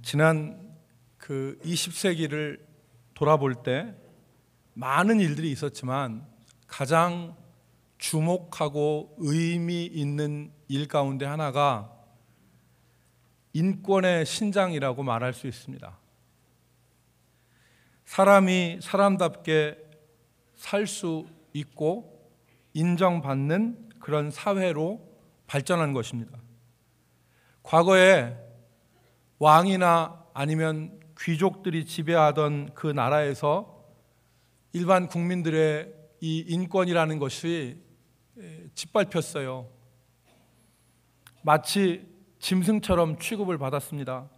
지난 그 20세기를 돌아볼 때 많은 일들이 있었지만 가장 주목하고 의미 있는 일 가운데 하나가 인권의 신장이라고 말할 수 있습니다. 사람이 사람답게 살 수 있고 인정받는 그런 사회로 발전한 것입니다. 과거에 왕이나 아니면 귀족들이 지배하던 그 나라에서 일반 국민들의 이 인권이라는 것이 짓밟혔어요. 마치 짐승처럼 취급을 받았습니다.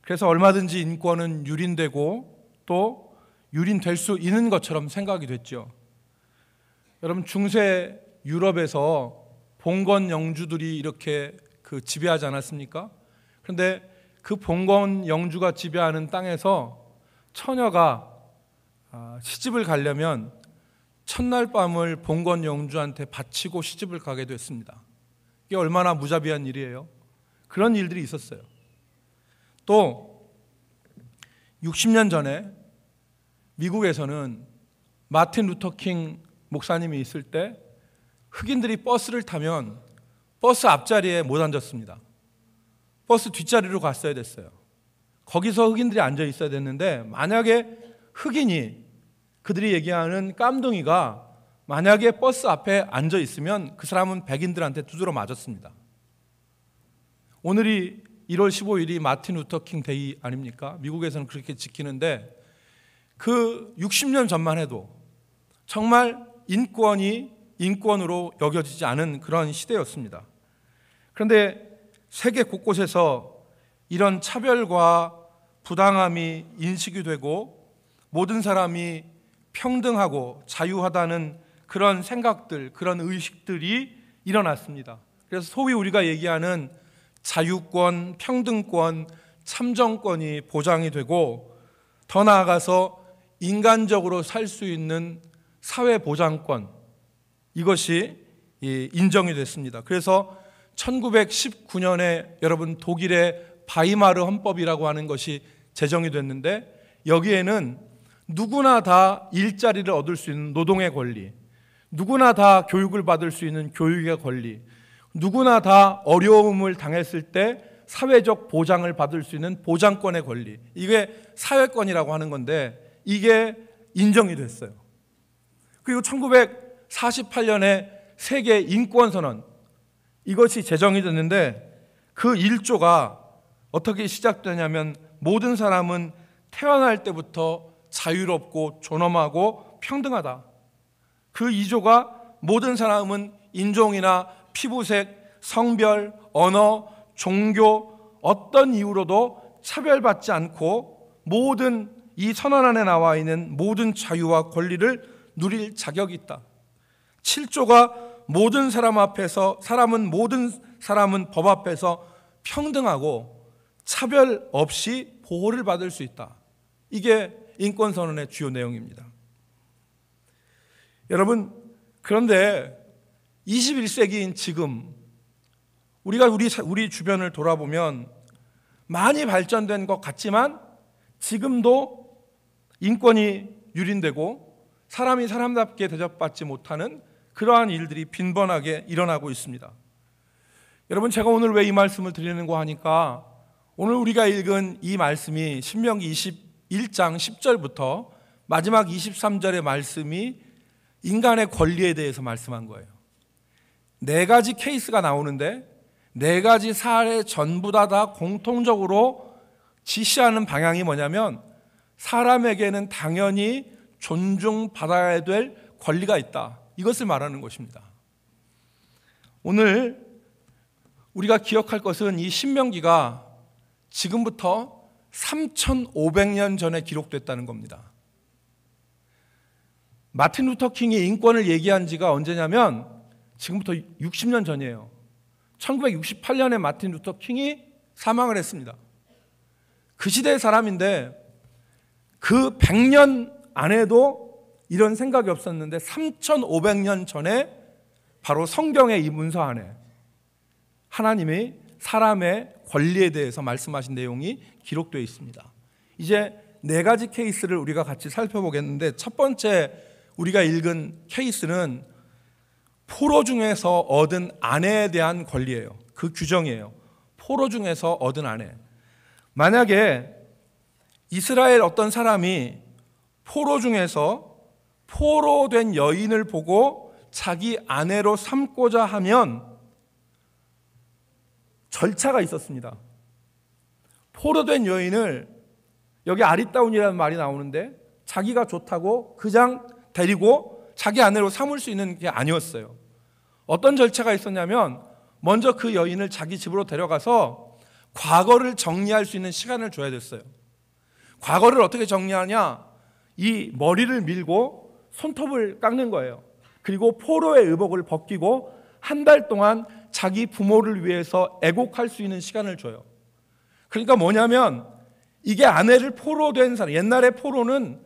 그래서 얼마든지 인권은 유린되고 또 유린될 수 있는 것처럼 생각이 됐죠. 여러분, 중세 유럽에서 봉건 영주들이 이렇게 지배하지 않았습니까? 그런데 그 봉건 영주가 지배하는 땅에서 처녀가 시집을 가려면 첫날 밤을 봉건 영주한테 바치고 시집을 가게 됐습니다. 이게 얼마나 무자비한 일이에요. 그런 일들이 있었어요. 또 60년 전에 미국에서는 마틴 루터 킹 목사님이 있을 때 흑인들이 버스를 타면 버스 앞자리에 못 앉았습니다. 버스 뒷자리로 갔어야 됐어요. 거기서 흑인들이 앉아 있어야 됐는데 만약에 흑인이, 그들이 얘기하는 깜둥이가 만약에 버스 앞에 앉아 있으면 그 사람은 백인들한테 두드러 맞았습니다. 오늘이 1월 15일이 마틴 루터 킹 데이 아닙니까? 미국에서는 그렇게 지키는데 그 60년 전만 해도 정말 인권이 인권으로 여겨지지 않은 그런 시대였습니다. 그런데 세계 곳곳에서 이런 차별과 부당함이 인식이 되고 모든 사람이 평등하고 자유하다는 그런 생각들, 그런 의식들이 일어났습니다. 그래서 소위 우리가 얘기하는 자유권, 평등권, 참정권이 보장이 되고 더 나아가서 인간적으로 살 수 있는 사회보장권, 이것이 인정이 됐습니다. 그래서 1919년에 여러분 독일의 바이마르 헌법이라고 하는 것이 제정이 됐는데 여기에는 누구나 다 일자리를 얻을 수 있는 노동의 권리, 누구나 다 교육을 받을 수 있는 교육의 권리, 누구나 다 어려움을 당했을 때 사회적 보장을 받을 수 있는 보장권의 권리, 이게 사회권이라고 하는 건데 이게 인정이 됐어요. 그리고 1948년에 세계 인권선언, 이것이 제정이 됐는데 그 1조가 어떻게 시작되냐면 모든 사람은 태어날 때부터 자유롭고 존엄하고 평등하다. 그 2조가 모든 사람은 인종이나 피부색, 성별, 언어, 종교 어떤 이유로도 차별받지 않고 모든 이 선언 안에 나와 있는 모든 자유와 권리를 누릴 자격이 있다. 7조가 모든 사람 앞에서 모든 사람은 법 앞에서 평등하고 차별 없이 보호를 받을 수 있다. 이게 인권선언의 주요 내용입니다. 여러분, 그런데 21세기인 지금 우리가 우리 주변을 돌아보면 많이 발전된 것 같지만 지금도 인권이 유린되고 사람이 사람답게 대접받지 못하는 그러한 일들이 빈번하게 일어나고 있습니다. 여러분, 제가 오늘 왜 이 말씀을 드리는가 하니까 오늘 우리가 읽은 이 말씀이 신명기 21장 10절부터 마지막 23절의 말씀이 인간의 권리에 대해서 말씀한 거예요. 4가지 케이스가 나오는데 4가지 사례 전부 다 공통적으로 지시하는 방향이 뭐냐면 사람에게는 당연히 존중받아야 될 권리가 있다. 이것을 말하는 것입니다. 오늘 우리가 기억할 것은 이 신명기가 지금부터 3,500년 전에 기록됐다는 겁니다. 마틴 루터 킹이 인권을 얘기한 지가 언제냐면 지금부터 60년 전이에요. 1968년에 마틴 루터 킹이 사망을 했습니다. 그 시대의 사람인데 그 100년 안에도 이런 생각이 없었는데 3,500년 전에 바로 성경의 이 문서 안에 하나님이 사람의 권리에 대해서 말씀하신 내용이 기록되어 있습니다. 이제 4가지 케이스를 우리가 같이 살펴보겠는데, 첫 번째 우리가 읽은 케이스는 포로 중에서 얻은 아내에 대한 권리예요. 그 규정이에요. 포로 중에서 얻은 아내. 만약에 이스라엘 어떤 사람이 포로 중에서 포로된 여인을 보고 자기 아내로 삼고자 하면 절차가 있었습니다. 포로된 여인을, 여기 아리따운이라는 말이 나오는데 자기가 좋다고 그냥 데리고 자기 아내로 삼을 수 있는 게 아니었어요. 어떤 절차가 있었냐면, 먼저 그 여인을 자기 집으로 데려가서 과거를 정리할 수 있는 시간을 줘야 됐어요. 과거를 어떻게 정리하냐? 이 머리를 밀고 손톱을 깎는 거예요. 그리고 포로의 의복을 벗기고 한 달 동안 자기 부모를 위해서 애곡할 수 있는 시간을 줘요. 그러니까 뭐냐면, 이게 아내를 포로된 사람, 옛날에 포로는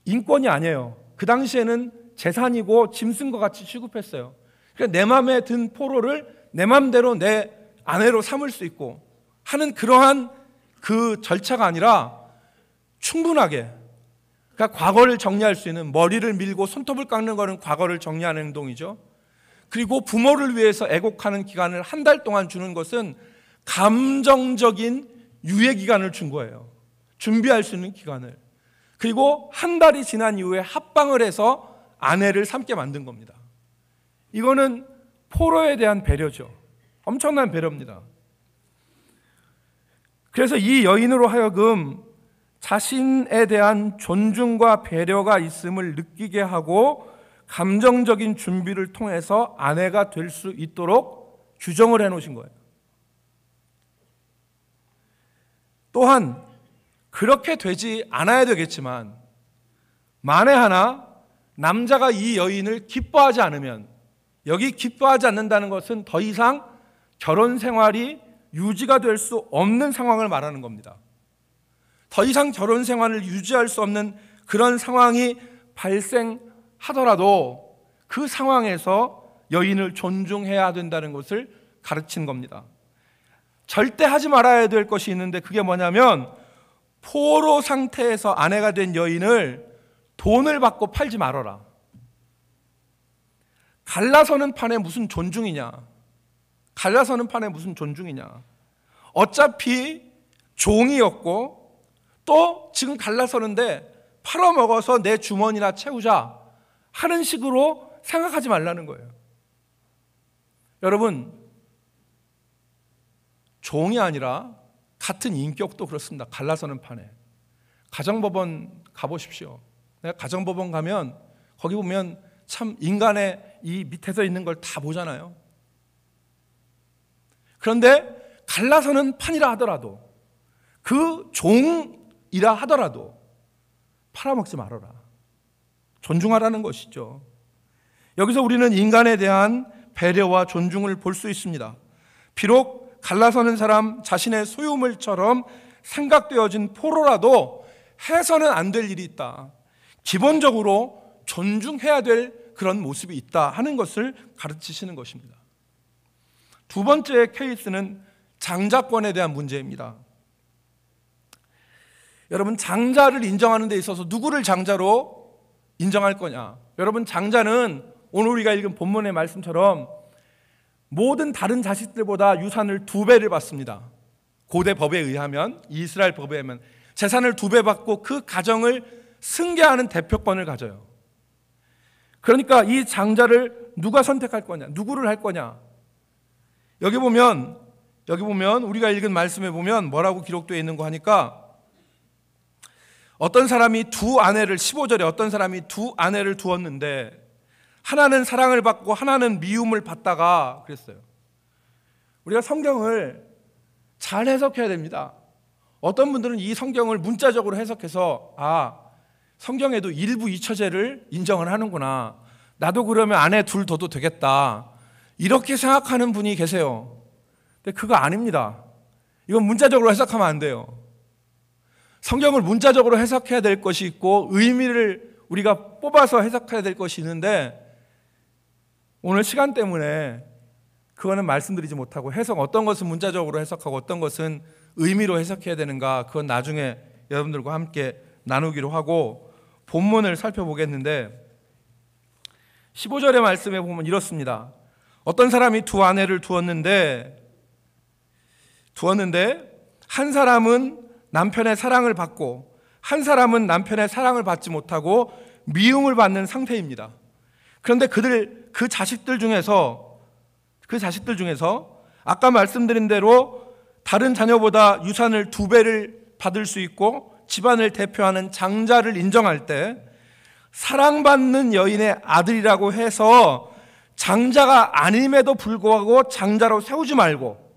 인권이 아니에요. 그 당시에는 재산이고 짐승과 같이 취급했어요. 그러니까 내 마음에 든 포로를 내 마음대로 내 아내로 삼을 수 있고 하는 그러한 그 절차가 아니라, 충분하게, 그러니까 과거를 정리할 수 있는, 머리를 밀고 손톱을 깎는 것은 과거를 정리하는 행동이죠. 그리고 부모를 위해서 애곡하는 기간을 한 달 동안 주는 것은 감정적인 유예 기간을 준 거예요. 준비할 수 있는 기간을. 그리고 한 달이 지난 이후에 합방을 해서 아내를 삼게 만든 겁니다. 이거는 포로에 대한 배려죠. 엄청난 배려입니다. 그래서 이 여인으로 하여금 자신에 대한 존중과 배려가 있음을 느끼게 하고 감정적인 준비를 통해서 아내가 될 수 있도록 규정을 해놓으신 거예요. 또한 그렇게 되지 않아야 되겠지만, 만에 하나 남자가 이 여인을 기뻐하지 않으면, 여기 기뻐하지 않는다는 것은 더 이상 결혼 생활이 유지가 될 수 없는 상황을 말하는 겁니다. 더 이상 결혼 생활을 유지할 수 없는 그런 상황이 발생하더라도 그 상황에서 여인을 존중해야 된다는 것을 가르친 겁니다. 절대 하지 말아야 될 것이 있는데, 그게 뭐냐면, 포로 상태에서 아내가 된 여인을 돈을 받고 팔지 말아라. 갈라서는 판에 무슨 존중이냐? 갈라서는 판에 무슨 존중이냐? 어차피 종이었고 또 지금 갈라서는데 팔아먹어서 내 주머니나 채우자 하는 식으로 생각하지 말라는 거예요. 여러분, 종이 아니라 같은 인격도 그렇습니다. 갈라서는 판에. 가정법원 가보십시오. 가정법원 가면 거기 보면 참 인간의 이 밑에서 있는 걸 다 보잖아요. 그런데 갈라서는 판이라 하더라도, 그 종이라 하더라도 팔아먹지 말아라. 존중하라는 것이죠. 여기서 우리는 인간에 대한 배려와 존중을 볼 수 있습니다. 비록 갈라서는 사람 자신의 소유물처럼 생각되어진 포로라도 해서는 안 될 일이 있다. 기본적으로 존중해야 될 그런 모습이 있다 하는 것을 가르치시는 것입니다. 두 번째 케이스는 장자권에 대한 문제입니다. 여러분, 장자를 인정하는 데 있어서 누구를 장자로 인정할 거냐? 여러분, 장자는 오늘 우리가 읽은 본문의 말씀처럼 모든 다른 자식들보다 유산을 2배를 받습니다. 고대 법에 의하면, 이스라엘 법에 의하면 재산을 2배 받고 그 가정을 승계하는 대표권을 가져요. 그러니까 이 장자를 누가 선택할 거냐? 누구를 할 거냐? 여기 보면 우리가 읽은 말씀에 보면 뭐라고 기록되어 있는 거 하니까, 어떤 사람이 2아내를, 15절에 어떤 사람이 2아내를 두었는데 하나는 사랑을 받고 하나는 미움을 받다가 그랬어요. 우리가 성경을 잘 해석해야 됩니다. 어떤 분들은 이 성경을 문자적으로 해석해서, 성경에도 일부 이처제를 인정을 하는구나, 나도 그러면 아내 2 둬도 되겠다, 이렇게 생각하는 분이 계세요. 근데 그거 아닙니다. 이건 문자적으로 해석하면 안 돼요. 성경을 문자적으로 해석해야 될 것이 있고 의미를 우리가 뽑아서 해석해야 될 것이 있는데, 오늘 시간 때문에 그거는 말씀드리지 못하고 어떤 것은 문자적으로 해석하고 어떤 것은 의미로 해석해야 되는가, 그건 나중에 여러분들과 함께 나누기로 하고 본문을 살펴보겠는데, 15절의 말씀에 보면 이렇습니다. 어떤 사람이 두 아내를 두었는데 한 사람은 남편의 사랑을 받고 한 사람은 남편의 사랑을 받지 못하고 미움을 받는 상태입니다. 그런데 그 자식들 중에서 아까 말씀드린 대로 다른 자녀보다 유산을 2배를 받을 수 있고 집안을 대표하는 장자를 인정할 때 사랑받는 여인의 아들이라고 해서 장자가 아님에도 불구하고 장자로 세우지 말고,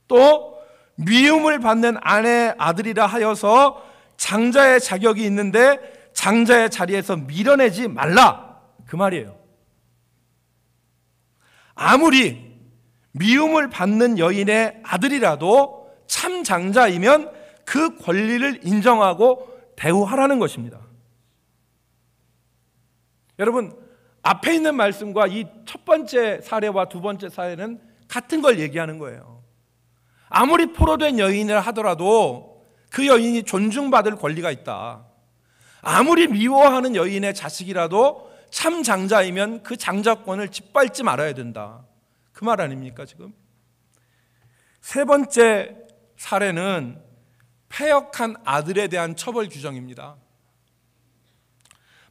또 미움을 받는 아내의 아들이라 하여서 장자의 자격이 있는데 장자의 자리에서 밀어내지 말라, 그 말이에요. 아무리 미움을 받는 여인의 아들이라도 참 장자이면 그 권리를 인정하고 대우하라는 것입니다. 여러분, 앞에 있는 말씀과 이 첫 번째 사례와 두 번째 사례는 같은 걸 얘기하는 거예요. 아무리 포로된 여인이라 하더라도 그 여인이 존중받을 권리가 있다. 아무리 미워하는 여인의 자식이라도 참 장자이면 그 장자권을 짓밟지 말아야 된다, 그 말 아닙니까 지금? 세 번째 사례는 패역한 아들에 대한 처벌 규정입니다.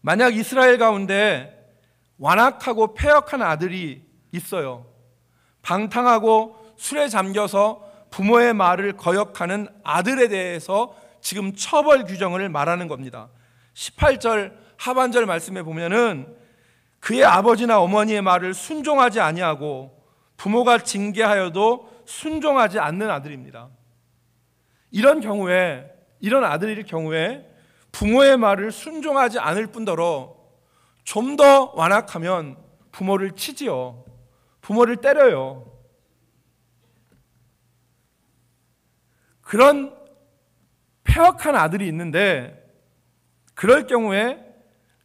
만약 이스라엘 가운데 완악하고 패역한 아들이 있어요. 방탕하고 술에 잠겨서 부모의 말을 거역하는 아들에 대해서 지금 처벌 규정을 말하는 겁니다. 18절 하반절 말씀에 보면은 그의 아버지나 어머니의 말을 순종하지 아니하고 부모가 징계하여도 순종하지 않는 아들입니다. 이런 아들일 경우에 부모의 말을 순종하지 않을 뿐더러 좀 더 완악하면 부모를 치지요. 부모를 때려요. 그런 패역한 아들이 있는데, 그럴 경우에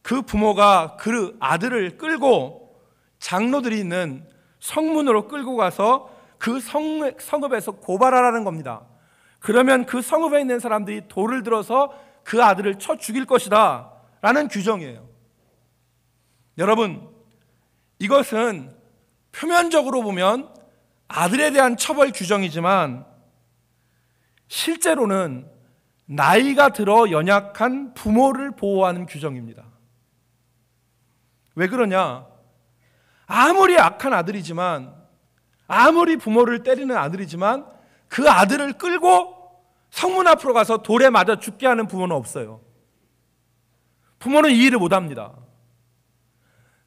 그 부모가 그 아들을 끌고 장로들이 있는 성문으로 끌고 가서 그 성읍에서 고발하라는 겁니다. 그러면 그 성읍에 있는 사람들이 돌을 들어서 그 아들을 쳐 죽일 것이다 라는 규정이에요. 여러분, 이것은 표면적으로 보면 아들에 대한 처벌 규정이지만 실제로는 나이가 들어 연약한 부모를 보호하는 규정입니다. 왜 그러냐? 아무리 악한 아들이지만, 아무리 부모를 때리는 아들이지만 그 아들을 끌고 성문 앞으로 가서 돌에 맞아 죽게 하는 부모는 없어요. 부모는 이 일을 못합니다.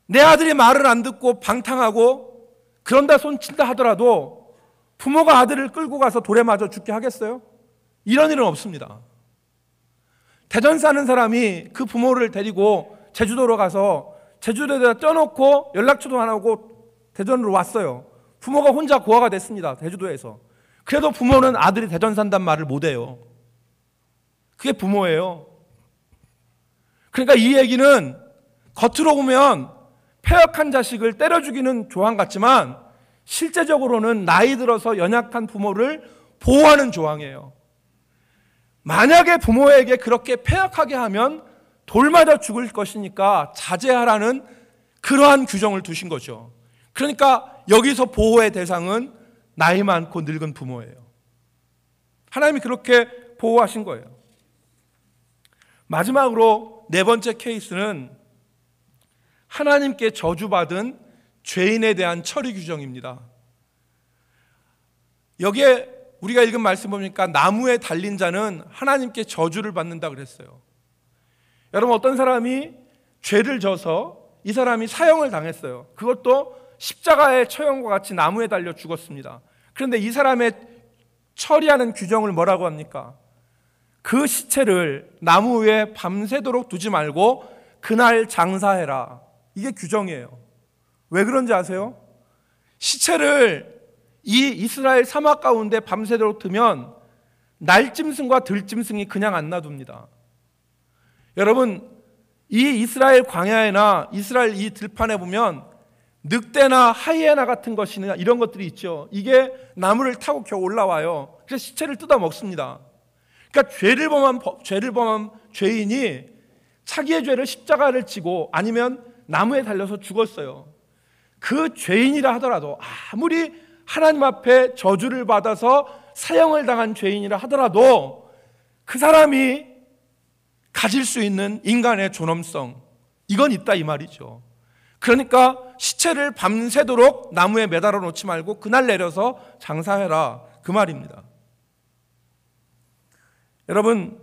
내 아들이 말을 안 듣고 방탕하고 그런다 손친다 하더라도 부모가 아들을 끌고 가서 돌에 맞아 죽게 하겠어요? 이런 일은 없습니다. 대전 사는 사람이 그 부모를 데리고 제주도로 가서 제주도에다 떼어놓고 연락처도 안 하고 대전으로 왔어요. 부모가 혼자 고아가 됐습니다. 제주도에서. 그래도 부모는 아들이 대전 산단 말을 못해요. 그게 부모예요. 그러니까 이 얘기는 겉으로 보면 패역한 자식을 때려 죽이는 조항 같지만 실제적으로는 나이 들어서 연약한 부모를 보호하는 조항이에요. 만약에 부모에게 그렇게 패역하게 하면 돌 맞아 죽을 것이니까 자제하라는 그러한 규정을 두신 거죠. 그러니까 여기서 보호의 대상은 나이 많고 늙은 부모예요. 하나님이 그렇게 보호하신 거예요. 마지막으로 네 번째 케이스는 하나님께 저주받은 죄인에 대한 처리 규정입니다. 여기에 우리가 읽은 말씀 보니까 나무에 달린 자는 하나님께 저주를 받는다 그랬어요. 여러분, 어떤 사람이 죄를 져서 이 사람이 사형을 당했어요. 그것도 십자가의 처형과 같이 나무에 달려 죽었습니다. 그런데 이 사람의 처리하는 규정을 뭐라고 합니까? 그 시체를 나무 위에 밤새도록 두지 말고 그날 장사해라. 이게 규정이에요. 왜 그런지 아세요? 시체를 이 이스라엘 사막 가운데 밤새도록 두면 날짐승과 들짐승이 그냥 안 놔둡니다. 여러분, 이 이스라엘 광야에나 이스라엘 이 들판에 보면 늑대나 하이에나 같은 것이나 이런 것들이 있죠. 이게 나무를 타고 겨우 올라와요. 그래서 시체를 뜯어 먹습니다. 그러니까 죄를 범한 죄인이 자기의 죄를 십자가를 지고 아니면 나무에 달려서 죽었어요. 그 죄인이라 하더라도, 아무리 하나님 앞에 저주를 받아서 사형을 당한 죄인이라 하더라도 그 사람이 가질 수 있는 인간의 존엄성, 이건 있다 이 말이죠. 그러니까 시체를 밤새도록 나무에 매달아 놓지 말고 그날 내려서 장사해라, 그 말입니다. 여러분,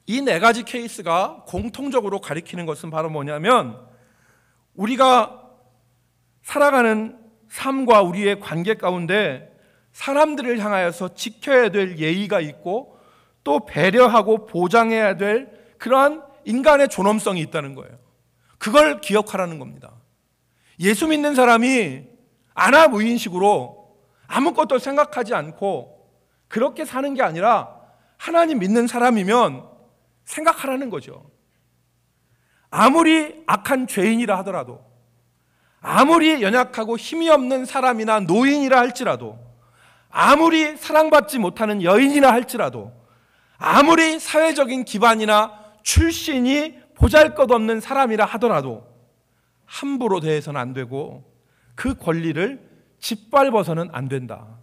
이 네 가지 케이스가 공통적으로 가리키는 것은 바로 뭐냐면, 우리가 살아가는 삶과 우리의 관계 가운데 사람들을 향하여서 지켜야 될 예의가 있고 또 배려하고 보장해야 될 그러한 인간의 존엄성이 있다는 거예요. 그걸 기억하라는 겁니다. 예수 믿는 사람이 아나무인식으로 아무것도 생각하지 않고 그렇게 사는 게 아니라 하나님 믿는 사람이면 생각하라는 거죠. 아무리 악한 죄인이라 하더라도, 아무리 연약하고 힘이 없는 사람이나 노인이라 할지라도, 아무리 사랑받지 못하는 여인이라 할지라도, 아무리 사회적인 기반이나 출신이 보잘것없는 사람이라 하더라도 함부로 대해서는 안 되고 그 권리를 짓밟아서는 안 된다.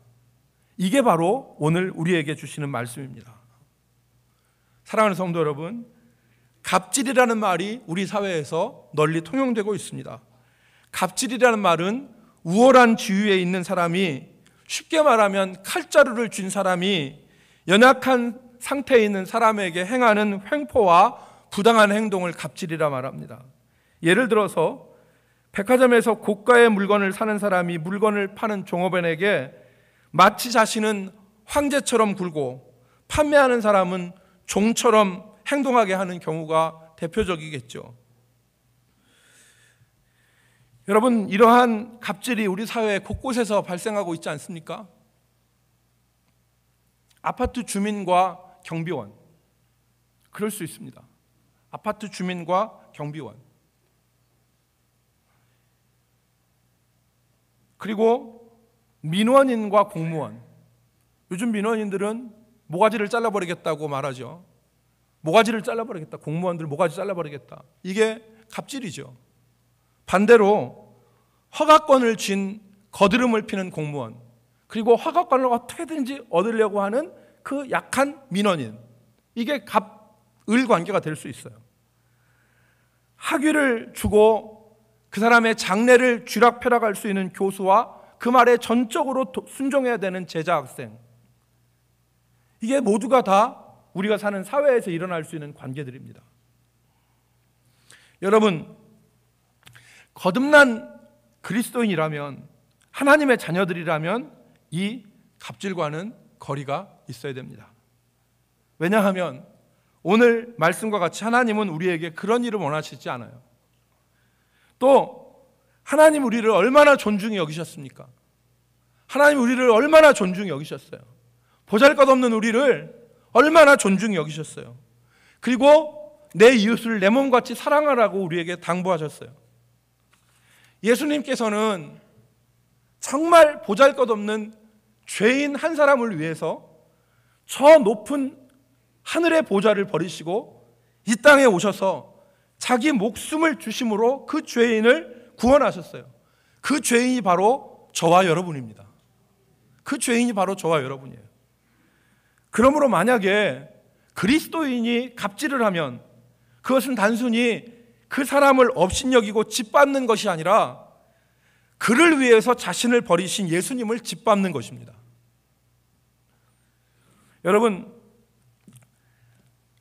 이게 바로 오늘 우리에게 주시는 말씀입니다. 사랑하는 성도 여러분, 갑질이라는 말이 우리 사회에서 널리 통용되고 있습니다. 갑질이라는 말은 우월한 지위에 있는 사람이, 쉽게 말하면 칼자루를 쥔 사람이 연약한 상태에 있는 사람에게 행하는 횡포와 부당한 행동을 갑질이라 말합니다. 예를 들어서 백화점에서 고가의 물건을 사는 사람이 물건을 파는 종업원에게 마치 자신은 황제처럼 굴고 판매하는 사람은 종처럼 행동하게 하는 경우가 대표적이겠죠. 여러분, 이러한 갑질이 우리 사회 곳곳에서 발생하고 있지 않습니까? 아파트 주민과 경비원, 그럴 수 있습니다. 아파트 주민과 경비원, 그리고 민원인과 공무원. 요즘 민원인들은 모가지를 잘라버리겠다고 말하죠. 모가지를 잘라버리겠다, 공무원들 모가지 잘라버리겠다. 이게 갑질이죠. 반대로 허가권을 쥔 거드름을 피는 공무원, 그리고 허가권을 어떻게든지 얻으려고 하는 그 약한 민원인, 이게 갑을 관계가 될 수 있어요. 학위를 주고 그 사람의 장래를 쥐락펴락할 수 있는 교수와 그 말에 전적으로 순종해야 되는 제자 학생, 이게 모두가 다 우리가 사는 사회에서 일어날 수 있는 관계들입니다. 여러분, 거듭난 그리스도인이라면, 하나님의 자녀들이라면 이 갑질과는 거리가 있어야 됩니다. 왜냐하면 오늘 말씀과 같이 하나님은 우리에게 그런 일을 원하시지 않아요. 또 하나님 우리를 얼마나 존중히 여기셨습니까? 하나님 우리를 얼마나 존중히 여기셨어요. 보잘것없는 우리를 얼마나 존중히 여기셨어요. 그리고 내 이웃을 내 몸같이 사랑하라고 우리에게 당부하셨어요. 예수님께서는 정말 보잘것없는 죄인 한 사람을 위해서 저 높은 하늘의 보좌를 버리시고 이 땅에 오셔서 자기 목숨을 주심으로 그 죄인을 구원하셨어요. 그 죄인이 바로 저와 여러분입니다. 그 죄인이 바로 저와 여러분이에요. 그러므로 만약에 그리스도인이 갑질을 하면 그것은 단순히 그 사람을 업신여기고 짓밟는 것이 아니라 그를 위해서 자신을 버리신 예수님을 짓밟는 것입니다. 여러분,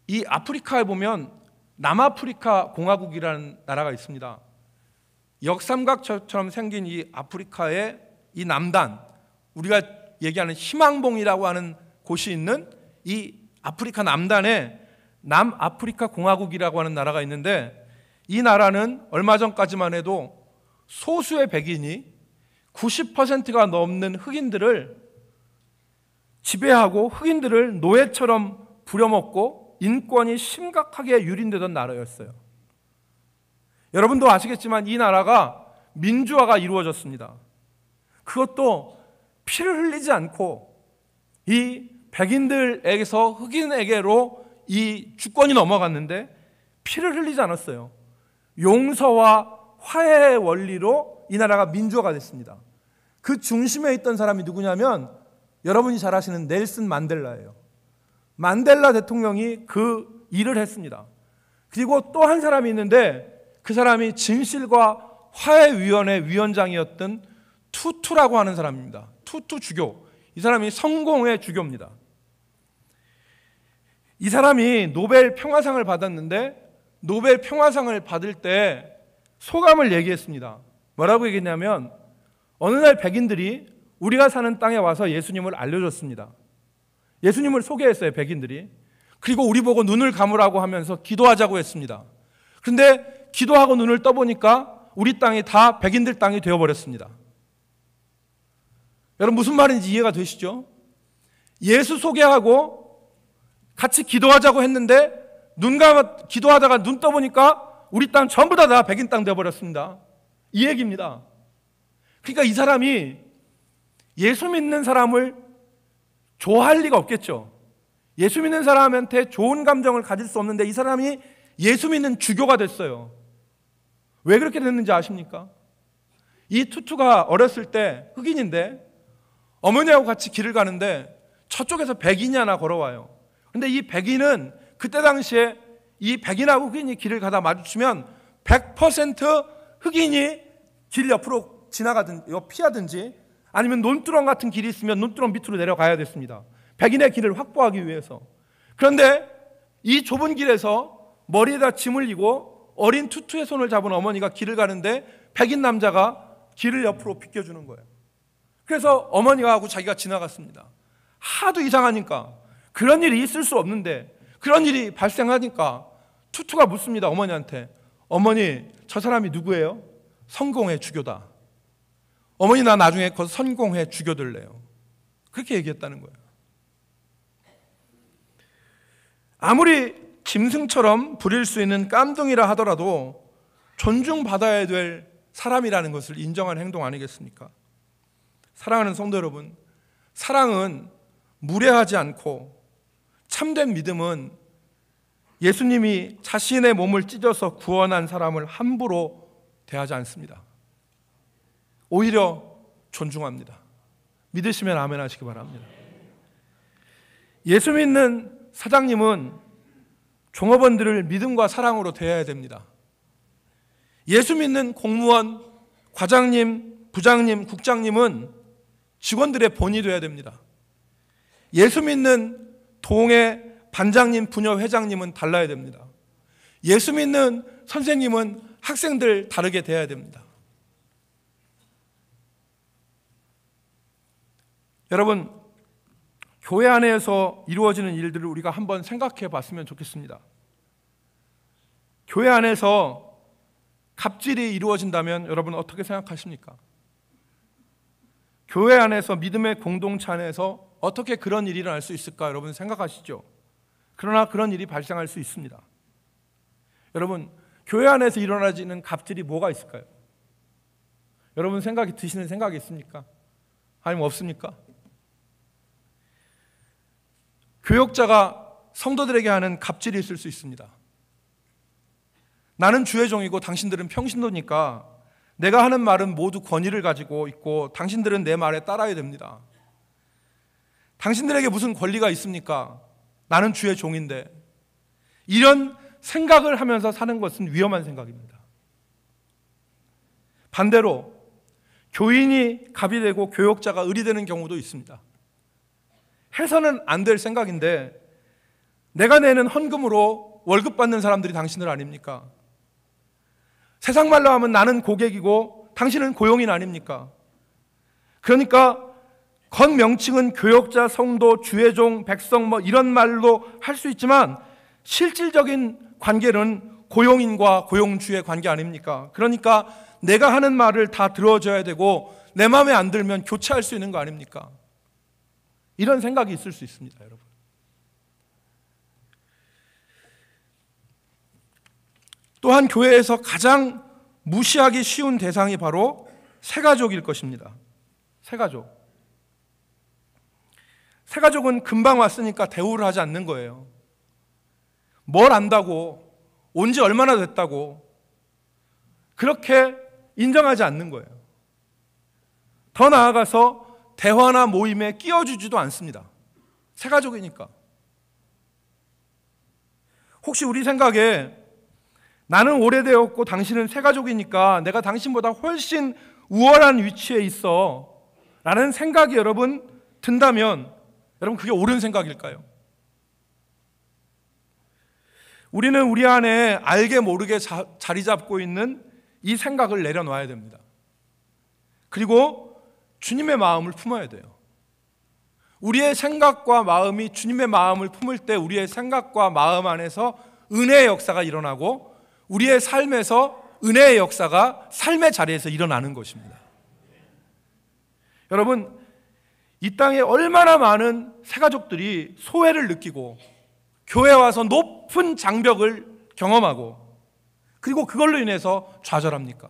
이 아프리카에 보면 남아프리카 공화국이라는 나라가 있습니다. 역삼각처럼 생긴 이 아프리카의 이 남단, 우리가 얘기하는 희망봉이라고 하는 곳이 있는 이 아프리카 남단에 남아프리카 공화국이라고 하는 나라가 있는데, 이 나라는 얼마 전까지만 해도 소수의 백인이 90%가 넘는 흑인들을 지배하고 흑인들을 노예처럼 부려먹고 인권이 심각하게 유린되던 나라였어요. 여러분도 아시겠지만 이 나라가 민주화가 이루어졌습니다. 그것도 피를 흘리지 않고 이 백인들에게서 흑인에게로 이 주권이 넘어갔는데 피를 흘리지 않았어요. 용서와 화해의 원리로 이 나라가 민주화가 됐습니다. 그 중심에 있던 사람이 누구냐면 여러분이 잘 아시는 넬슨 만델라예요. 만델라 대통령이 그 일을 했습니다. 그리고 또 한 사람이 있는데 그 사람이 진실과 화해위원회 위원장이었던 투투라고 하는 사람입니다. 투투 주교. 이 사람이 성공의 주교입니다. 이 사람이 노벨 평화상을 받았는데 노벨 평화상을 받을 때 소감을 얘기했습니다. 뭐라고 얘기했냐면 어느 날 백인들이 우리가 사는 땅에 와서 예수님을 알려줬습니다. 예수님을 소개했어요, 백인들이. 그리고 우리 보고 눈을 감으라고 하면서 기도하자고 했습니다. 그런데 기도하고 눈을 떠보니까 우리 땅이 다 백인들 땅이 되어버렸습니다. 여러분 무슨 말인지 이해가 되시죠? 예수 소개하고 같이 기도하자고 했는데 기도하다가 눈 떠보니까 우리 땅 전부 다 백인 땅 되어버렸습니다. 이 얘기입니다. 그러니까 이 사람이 예수 믿는 사람을 좋아할 리가 없겠죠. 예수 믿는 사람한테 좋은 감정을 가질 수 없는데 이 사람이 예수 믿는 주교가 됐어요. 왜 그렇게 됐는지 아십니까? 이 투투가 어렸을 때 흑인인데 어머니하고 같이 길을 가는데 저쪽에서 백인이 하나 걸어와요. 근데 이 백인은 그때 당시에 이 백인하고 흑인이 길을 가다 마주치면 100% 흑인이 길 옆으로 피하든지 아니면 논두렁 같은 길이 있으면 논두렁 밑으로 내려가야 됐습니다. 백인의 길을 확보하기 위해서. 그런데 이 좁은 길에서 머리에다 짐을 지고 어린 투투의 손을 잡은 어머니가 길을 가는데 백인 남자가 길을 옆으로 비켜주는 거예요. 그래서 어머니가 하고 자기가 지나갔습니다. 하도 이상하니까 그런 일이 있을 수 없는데 그런 일이 발생하니까 투투가 묻습니다. 어머니한테. 어머니, 저 사람이 누구예요? 성공회 주교다. 어머니, 나 나중에 그 성공회 주교 될래요. 그렇게 얘기했다는 거예요. 아무리 짐승처럼 부릴 수 있는 깜둥이라 하더라도 존중받아야 될 사람이라는 것을 인정하는 행동 아니겠습니까? 사랑하는 성도 여러분, 사랑은 무례하지 않고 참된 믿음은 예수님이 자신의 몸을 찢어서 구원한 사람을 함부로 대하지 않습니다. 오히려 존중합니다. 믿으시면 아멘 하시기 바랍니다. 예수 믿는 사장님은 종업원들을 믿음과 사랑으로 대해야 됩니다. 예수 믿는 공무원, 과장님, 부장님, 국장님은 직원들의 본이 되어야 됩니다. 예수 믿는 동의 반장님, 부녀 회장님은 달라야 됩니다. 예수 믿는 선생님은 학생들 다르게 대해야 됩니다. 여러분, 교회 안에서 이루어지는 일들을 우리가 한번 생각해 봤으면 좋겠습니다. 교회 안에서 갑질이 이루어진다면 여러분 어떻게 생각하십니까? 교회 안에서 믿음의 공동체 안에서 어떻게 그런 일이 일어날 수 있을까 여러분 생각하시죠? 그러나 그런 일이 발생할 수 있습니다. 여러분, 교회 안에서 일어나지는 갑질이 뭐가 있을까요? 여러분 생각이 드시는 생각이 있습니까? 아니면 없습니까? 교역자가 성도들에게 하는 갑질이 있을 수 있습니다. 나는 주의 종이고 당신들은 평신도니까 내가 하는 말은 모두 권위를 가지고 있고 당신들은 내 말에 따라야 됩니다. 당신들에게 무슨 권리가 있습니까? 나는 주의 종인데. 이런 생각을 하면서 사는 것은 위험한 생각입니다. 반대로 교인이 갑이 되고 교역자가 을이 되는 경우도 있습니다. 해서는 안 될 생각인데 내가 내는 헌금으로 월급 받는 사람들이 당신들 아닙니까? 세상 말로 하면 나는 고객이고 당신은 고용인 아닙니까? 그러니까 겉명칭은 교역자, 성도, 주의 종, 백성 이런 말로 할 수 있지만 실질적인 관계는 고용인과 고용주의 관계 아닙니까? 그러니까 내가 하는 말을 다 들어줘야 되고 내 마음에 안 들면 교체할 수 있는 거 아닙니까? 이런 생각이 있을 수 있습니다, 여러분. 또한 교회에서 가장 무시하기 쉬운 대상이 바로 새가족일 것입니다. 새가족. 새가족은 금방 왔으니까 대우를 하지 않는 거예요. 뭘 안다고, 온 지 얼마나 됐다고 그렇게 인정하지 않는 거예요. 더 나아가서 대화나 모임에 끼워주지도 않습니다. 새가족이니까. 혹시 우리 생각에 나는 오래되었고 당신은 새가족이니까 내가 당신보다 훨씬 우월한 위치에 있어 라는 생각이 여러분 든다면 여러분 그게 옳은 생각일까요? 우리는 우리 안에 알게 모르게 자리 잡고 있는 이 생각을 내려놔야 됩니다. 그리고 주님의 마음을 품어야 돼요. 우리의 생각과 마음이 주님의 마음을 품을 때 우리의 생각과 마음 안에서 은혜의 역사가 일어나고 우리의 삶에서 은혜의 역사가 삶의 자리에서 일어나는 것입니다. 여러분, 이 땅에 얼마나 많은 새가족들이 소외를 느끼고 교회에 와서 높은 장벽을 경험하고 그리고 그걸로 인해서 좌절합니까?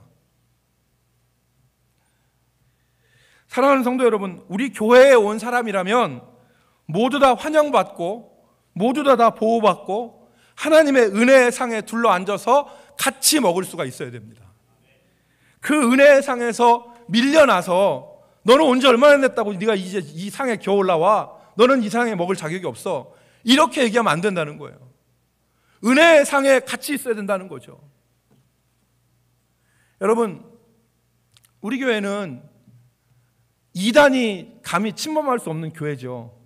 사랑하는 성도 여러분, 우리 교회에 온 사람이라면 모두 다 환영받고 모두 다 보호받고 하나님의 은혜의 상에 둘러앉아서 같이 먹을 수가 있어야 됩니다. 그 은혜의 상에서 밀려나서 너는 온 지 얼마나 됐다고 네가 이제 이 상에 겨우 올라와, 너는 이 상에 먹을 자격이 없어, 이렇게 얘기하면 안 된다는 거예요. 은혜의 상에 같이 있어야 된다는 거죠. 여러분, 우리 교회는 이단이 감히 침범할 수 없는 교회죠.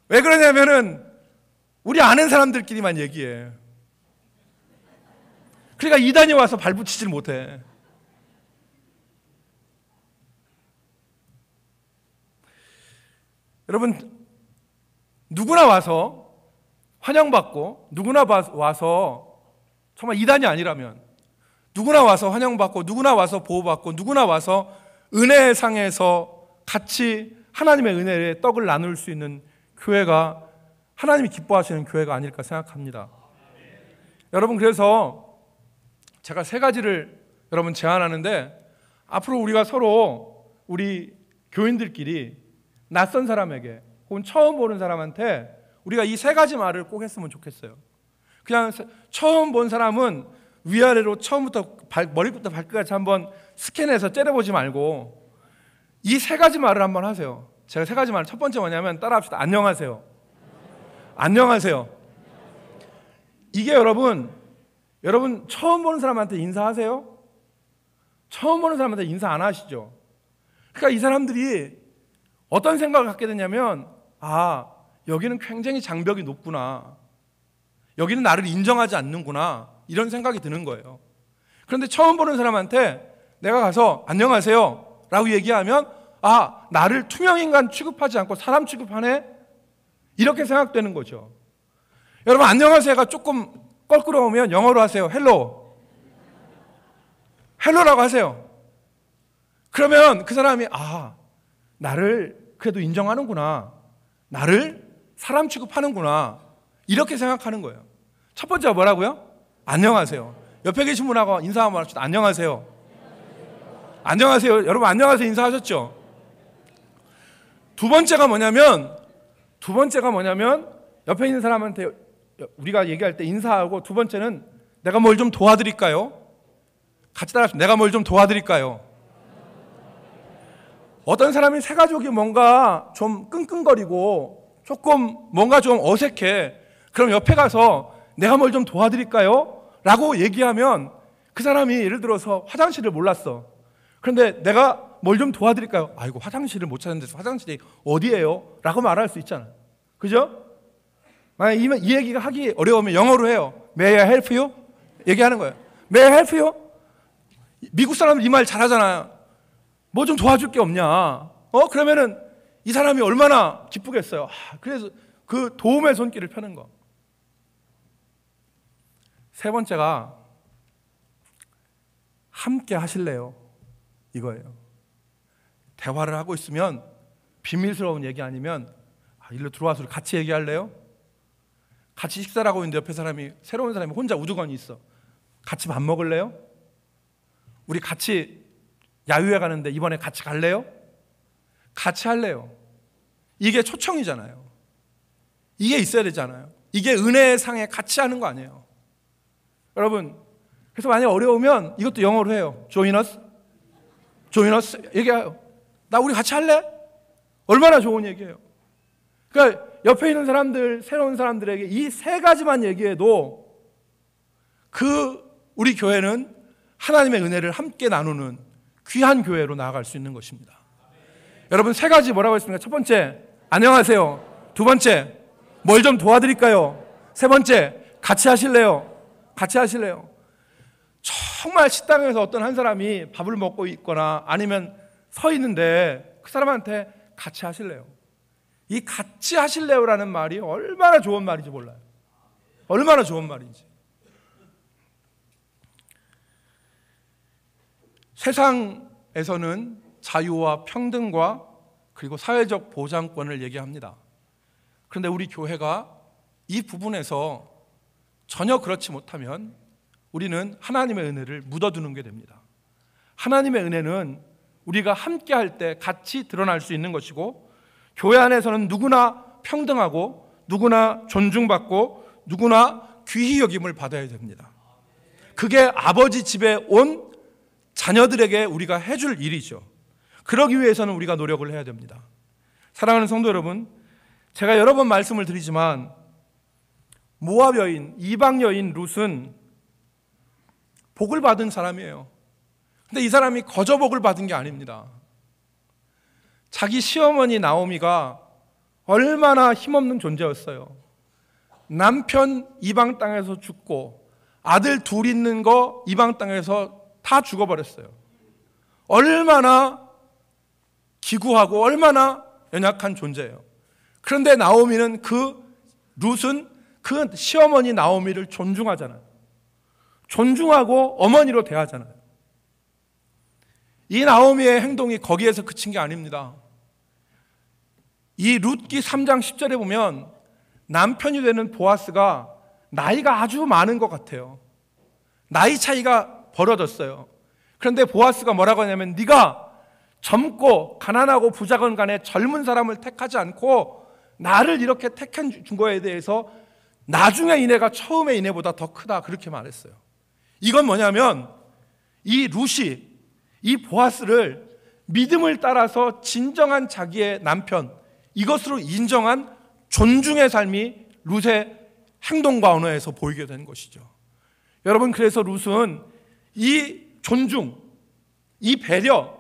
왜 그러냐면은 우리 아는 사람들끼리만 얘기해. 그러니까 이단이 와서 발붙이질 못해. 여러분, 누구나 와서 환영받고 누구나 와서 정말 이단이 아니라면 누구나 와서 환영받고 누구나 와서 보호받고 누구나 와서 은혜의 상에서 같이 하나님의 은혜의 떡을 나눌 수 있는 교회가 하나님이 기뻐하시는 교회가 아닐까 생각합니다. 여러분, 그래서 제가 세 가지를 여러분 제안하는데 앞으로 우리가 서로 우리 교인들끼리 낯선 사람에게 혹은 처음 보는 사람한테 우리가 이 세 가지 말을 꼭 했으면 좋겠어요. 그냥 처음 본 사람은 위아래로 처음부터 머리부터 발끝까지 한번 스캔해서 째려보지 말고 이 세 가지 말을 한번 하세요. 제가 세 가지 말, 첫 번째 뭐냐면 따라합시다. 안녕하세요. 안녕하세요. 이게 여러분 처음 보는 사람한테 인사하세요? 처음 보는 사람한테 인사 안 하시죠? 그러니까 이 사람들이 어떤 생각을 갖게 되냐면, 아, 여기는 굉장히 장벽이 높구나, 여기는 나를 인정하지 않는구나, 이런 생각이 드는 거예요. 그런데 처음 보는 사람한테 내가 가서 안녕하세요 라고 얘기하면, 아, 나를 투명인간 취급하지 않고 사람 취급하네, 이렇게 생각되는 거죠. 여러분, 안녕하세요가 조금 껄끄러우면 영어로 하세요. 헬로. 헬로라고 하세요. 그러면 그 사람이, 아, 나를 그래도 인정하는구나, 나를 사람 취급하는구나, 이렇게 생각하는 거예요. 첫 번째가 뭐라고요? 안녕하세요. 옆에 계신 분하고 인사 한번 합시다. 안녕하세요. 안녕하세요. 여러분, 안녕하세요 인사하셨죠? 두 번째가 뭐냐면 옆에 있는 사람한테 우리가 얘기할 때 인사하고, 두 번째는 내가 뭘 좀 도와드릴까요? 같이 따라합시다. 내가 뭘 좀 도와드릴까요? 어떤 사람이 새가족이 뭔가 좀 끙끙거리고 조금 뭔가 좀 어색해. 그럼 옆에 가서 내가 뭘 좀 도와드릴까요? 라고 얘기하면 그 사람이 예를 들어서 화장실을 몰랐어. 그런데 내가 뭘 좀 도와드릴까요? 아이고, 화장실을 못 찾는데 화장실이 어디예요? 라고 말할 수 있잖아. 그죠? 만약 이 얘기가 하기 어려우면 영어로 해요. May I help you? 얘기하는 거예요. May I help you? 미국 사람들 이 말 잘하잖아요. 뭐 좀 도와줄 게 없냐? 그러면은 이 사람이 얼마나 기쁘겠어요. 그래서 그 도움의 손길을 펴는 거. 세 번째가 함께 하실래요? 이거예요. 대화를 하고 있으면 비밀스러운 얘기 아니면 일로 들어와서 같이 얘기할래요? 같이 식사를 하고 있는데 옆에 새로운 사람이 혼자 우두커니 있어. 같이 밥 먹을래요? 우리 같이 야유회 가는데 이번에 같이 갈래요? 같이 할래요. 이게 초청이잖아요. 이게 있어야 되잖아요. 이게 은혜의 상에 같이 하는 거 아니에요. 여러분, 그래서 만약에 어려우면 이것도 영어로 해요. Join us? Join us? 얘기해요. 나 우리 같이 할래? 얼마나 좋은 얘기예요. 그러니까 옆에 있는 사람들, 새로운 사람들에게 이 세 가지만 얘기해도 우리 교회는 하나님의 은혜를 함께 나누는 귀한 교회로 나아갈 수 있는 것입니다. 여러분, 세 가지 뭐라고 했습니까? 첫 번째, 안녕하세요. 두 번째, 뭘 좀 도와드릴까요? 세 번째, 같이 하실래요? 같이 하실래요? 정말 식당에서 어떤 한 사람이 밥을 먹고 있거나 아니면 서 있는데 그 사람한테 같이 하실래요? 이 같이 하실래요라는 말이 얼마나 좋은 말인지 몰라요. 얼마나 좋은 말인지. 세상에서는 자유와 평등과 그리고 사회적 보장권을 얘기합니다. 그런데 우리 교회가 이 부분에서 전혀 그렇지 못하면 우리는 하나님의 은혜를 묻어두는 게 됩니다. 하나님의 은혜는 우리가 함께 할 때 같이 드러날 수 있는 것이고, 교회 안에서는 누구나 평등하고 누구나 존중받고 누구나 귀히 여김을 받아야 됩니다. 그게 아버지 집에 온 자녀들에게 우리가 해줄 일이죠. 그러기 위해서는 우리가 노력을 해야 됩니다. 사랑하는 성도 여러분, 제가 여러 번 말씀을 드리지만 모압 여인, 이방 여인 룻은 복을 받은 사람이에요. 근데 이 사람이 거저 복을 받은 게 아닙니다. 자기 시어머니 나오미가 얼마나 힘없는 존재였어요. 남편 이방 땅에서 죽고 아들 둘 있는 거 이방 땅에서 다 죽어버렸어요. 얼마나 기구하고 얼마나 연약한 존재예요. 그런데 나오미는 룻은 그 시어머니 나오미를 존중하잖아요. 존중하고 어머니로 대하잖아요. 이 나오미의 행동이 거기에서 그친 게 아닙니다. 이 룻기 3장 10절에 보면 남편이 되는 보아스가 나이가 아주 많은 것 같아요. 나이 차이가 벌어졌어요. 그런데 보아스가 뭐라고 하냐면, 네가 젊고 가난하고 부자건 간에 젊은 사람을 택하지 않고 나를 이렇게 택해 준 거에 대해서 나중에 이내가 처음의 이내보다 더 크다, 그렇게 말했어요. 이건 뭐냐면 이 룻이 이 보아스를 믿음을 따라서 진정한 자기의 남편, 이것으로 인정한 존중의 삶이 룻의 행동과 언어에서 보이게 된 것이죠. 여러분, 그래서 룻은 이 존중, 이 배려,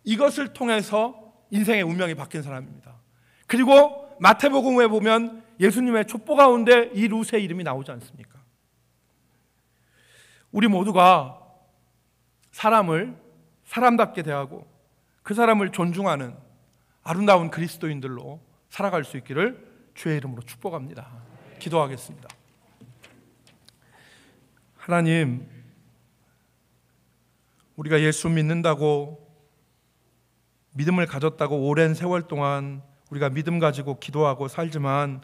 이것을 통해서 인생의 운명이 바뀐 사람입니다. 그리고 마태복음에 보면 예수님의 족보 가운데 이 룻의 이름이 나오지 않습니까? 우리 모두가 사람을 사람답게 대하고 그 사람을 존중하는 아름다운 그리스도인들로 살아갈 수 있기를 주의 이름으로 축복합니다. 기도하겠습니다. 하나님, 우리가 예수 믿는다고, 믿음을 가졌다고 오랜 세월 동안 우리가 믿음 가지고 기도하고 살지만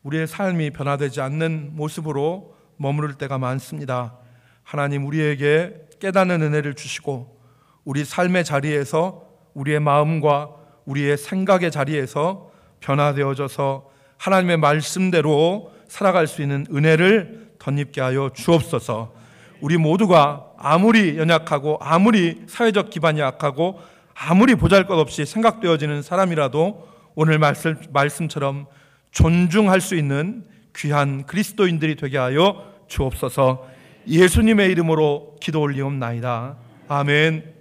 우리의 삶이 변화되지 않는 모습으로 머무를 때가 많습니다. 하나님, 우리에게 깨닫는 은혜를 주시고 우리 삶의 자리에서, 우리의 마음과 우리의 생각의 자리에서 변화되어져서 하나님의 말씀대로 살아갈 수 있는 은혜를 덧입게 하여 주옵소서. 우리 모두가 아무리 연약하고 아무리 사회적 기반이 약하고 아무리 보잘것없이 생각되어지는 사람이라도 오늘 말씀처럼 존중할 수 있는 귀한 그리스도인들이 되게 하여 주옵소서. 예수님의 이름으로 기도 올리옵나이다. 아멘.